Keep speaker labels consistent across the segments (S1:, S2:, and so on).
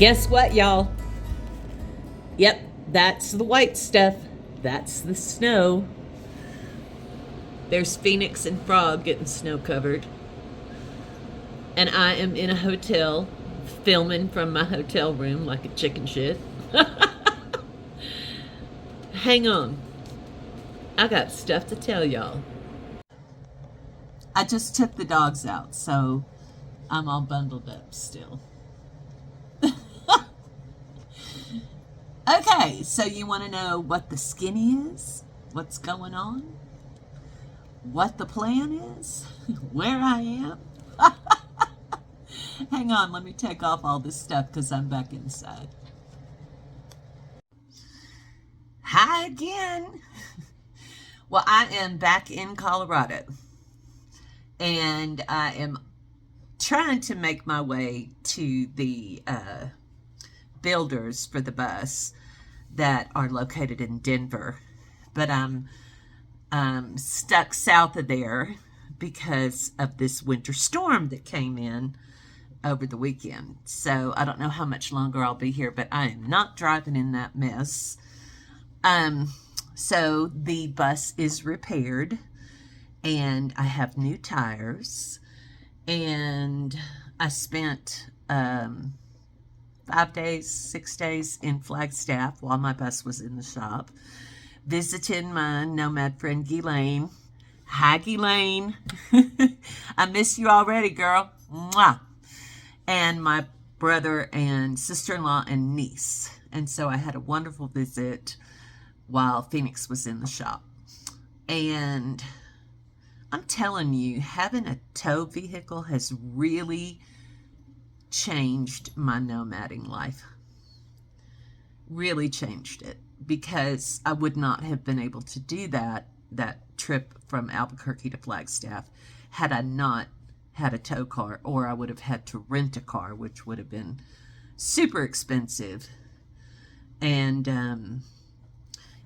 S1: Guess what, y'all? Yep, that's the white stuff. That's the snow. There's Phoenix and Frog getting snow covered. And I am in a hotel filming from my hotel room like a chicken shit. Hang on. I got stuff to tell y'all. I just took the dogs out, so I'm all bundled up still. Okay, so you want to know what the skinny is? What's going on? What the plan is? Where I am? Hang on, let me take off all this stuff because I'm back inside. Hi again. Well, I am back in Colorado, and I am trying to make my way to the builders for the bus that are located in Denver, but I'm stuck south of there because of this winter storm that came in over the weekend. So I don't know how much longer I'll be here, but I am not driving in that mess. So the bus is repaired, and I have new tires, and I spent 5 days, 6 days in Flagstaff while my bus was in the shop, visiting my nomad friend Ghislaine. Hi, Ghislaine. I miss you already, girl. Mwah. And my brother and sister-in-law and niece. And so I had a wonderful visit while Phoenix was in the shop. And I'm telling you, having a tow vehicle has really changed my nomading life. Really changed it, because I would not have been able to do that trip from Albuquerque to Flagstaff had I not had a tow car, or I would have had to rent a car, which would have been super expensive. And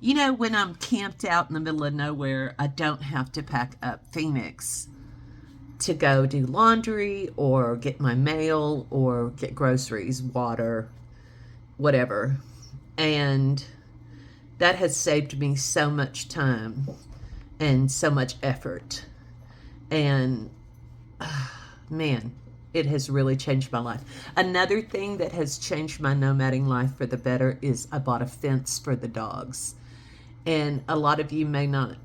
S1: when I'm camped out in the middle of nowhere, I don't have to pack up Phoenix to go do laundry or get my mail or get groceries, water, whatever. And that has saved me so much time and so much effort. And man, it has really changed my life. Another thing that has changed my nomading life for the better is I bought a fence for the dogs. And a lot of you may not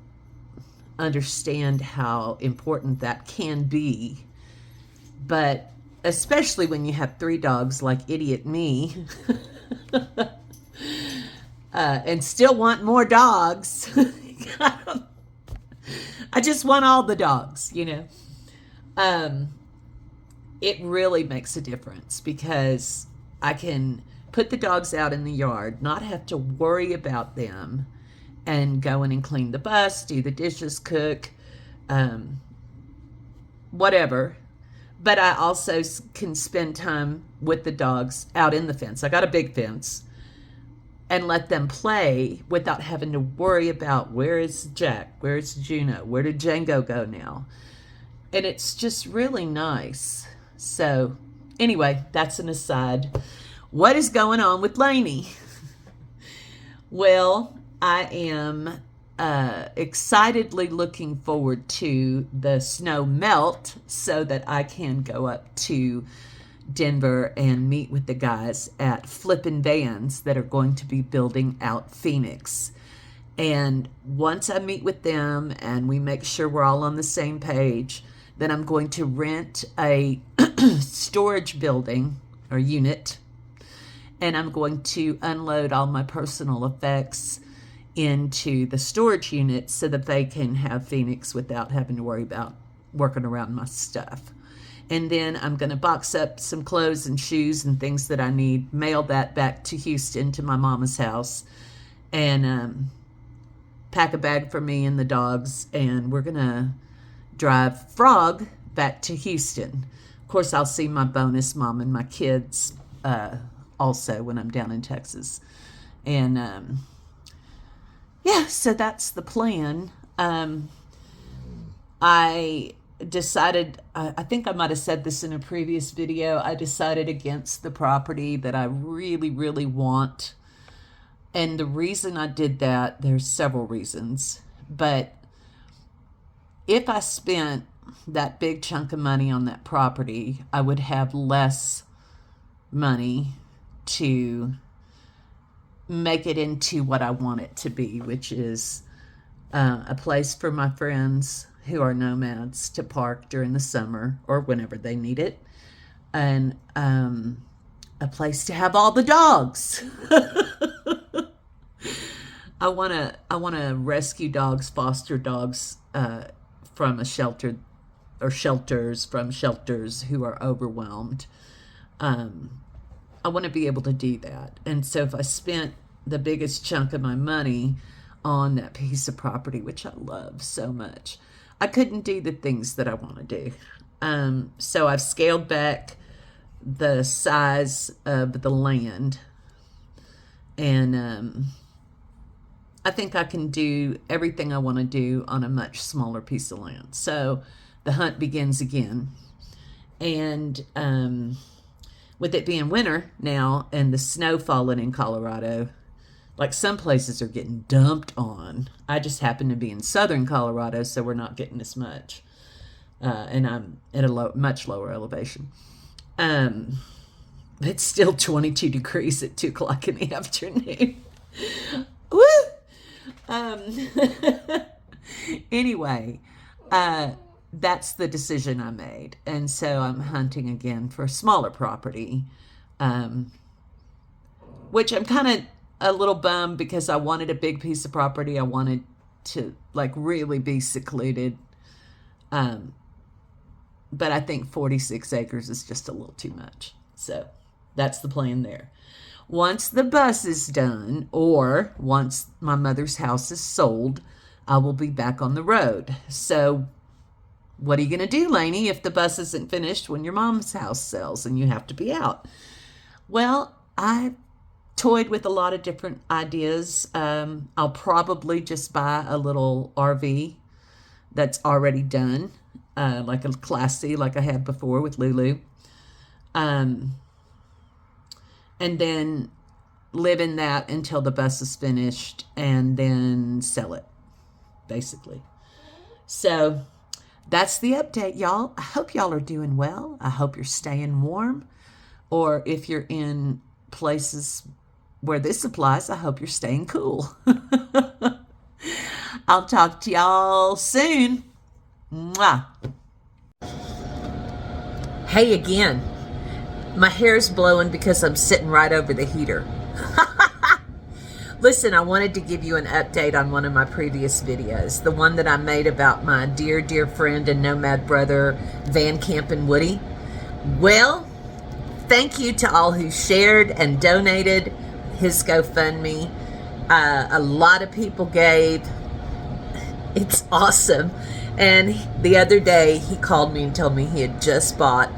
S1: understand how important that can be, but especially when you have 3 dogs like idiot me, and still want more dogs. I just want all the dogs, It really makes a difference, because I can put the dogs out in the yard, not have to worry about them, and go in and clean the bus, do the dishes, cook, whatever. But I also can spend time with the dogs out in the fence. I got a big fence, and let them play without having to worry about where is Jack, where is Juno, where did Django go now? And it's just really nice. So anyway, that's an aside. What is going on with Lainey? Well, I am excitedly looking forward to the snow melt so that I can go up to Denver and meet with the guys at Flippin' Vans that are going to be building out Phoenix. And once I meet with them and we make sure we're all on the same page, then I'm going to rent a storage building or unit, and I'm going to unload all my personal effects into the storage unit so that they can have Phoenix without having to worry about working around my stuff. And then I'm going to box up some clothes and shoes and things that I need, mail that back to Houston to my mama's house, and pack a bag for me and the dogs, and we're going to drive Frog back to Houston. Of course, I'll see my bonus mom and my kids also when I'm down in Texas. And yeah, so that's the plan. I decided, I think I might have said this in a previous video, I decided against the property that I really, really want. And the reason I did that, there's several reasons, but if I spent that big chunk of money on that property, I would have less money to make it into what I want it to be, which is a place for my friends who are nomads to park during the summer or whenever they need it, and a place to have all the dogs. I want to rescue dogs, foster dogs from a shelter or shelters from shelters who are overwhelmed. I want to be able to do that. And so if I spent the biggest chunk of my money on that piece of property, which I love so much, I couldn't do the things that I want to do. So I've scaled back the size of the land, and I think I can do everything I want to do on a much smaller piece of land. So the hunt begins again. And with it being winter now and the snow falling in Colorado, like some places are getting dumped on. I just happen to be in southern Colorado, so we're not getting as much. And I'm at a much lower elevation. It's still 22 degrees at 2 o'clock in the afternoon. Woo! Anyway, that's the decision I made. And so I'm hunting again for a smaller property, which I'm kind of a little bummed because I wanted a big piece of property. I wanted to like really be secluded. But I think 46 acres is just a little too much. So that's the plan there. Once the bus is done, or once my mother's house is sold, I will be back on the road. So what are you going to do, Lainey, if the bus isn't finished when your mom's house sells and you have to be out? Well, I toyed with a lot of different ideas. I'll probably just buy a little RV that's already done, like a Class C like I had before with Lulu. And then live in that until the bus is finished and then sell it, basically. So that's the update, y'all. I hope y'all are doing well. I hope you're staying warm. Or if you're in places where this applies, I hope you're staying cool. I'll talk to y'all soon. Mwah. Hey again. My hair's blowing because I'm sitting right over the heater. Listen, I wanted to give you an update on one of my previous videos, the one that I made about my dear, dear friend and nomad brother, Van Camp Woody. Well, thank you to all who shared and donated his GoFundMe. A lot of people gave. It's awesome. And the other day, he called me and told me he had just bought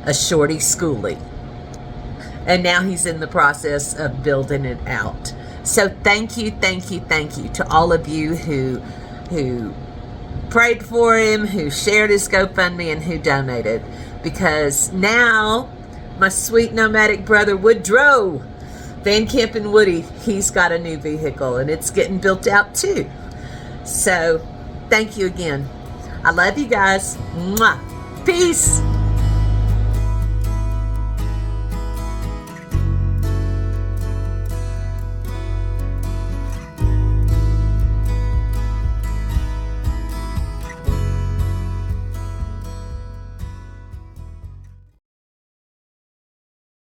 S1: a shorty schoolie. And now he's in the process of building it out. So thank you to all of you who prayed for him, who shared his GoFundMe, and who donated. Because now my sweet nomadic brother Woodrow, Van Camp Woody, he's got a new vehicle and it's getting built out too. So thank you again. I love you guys. Mwah. Peace.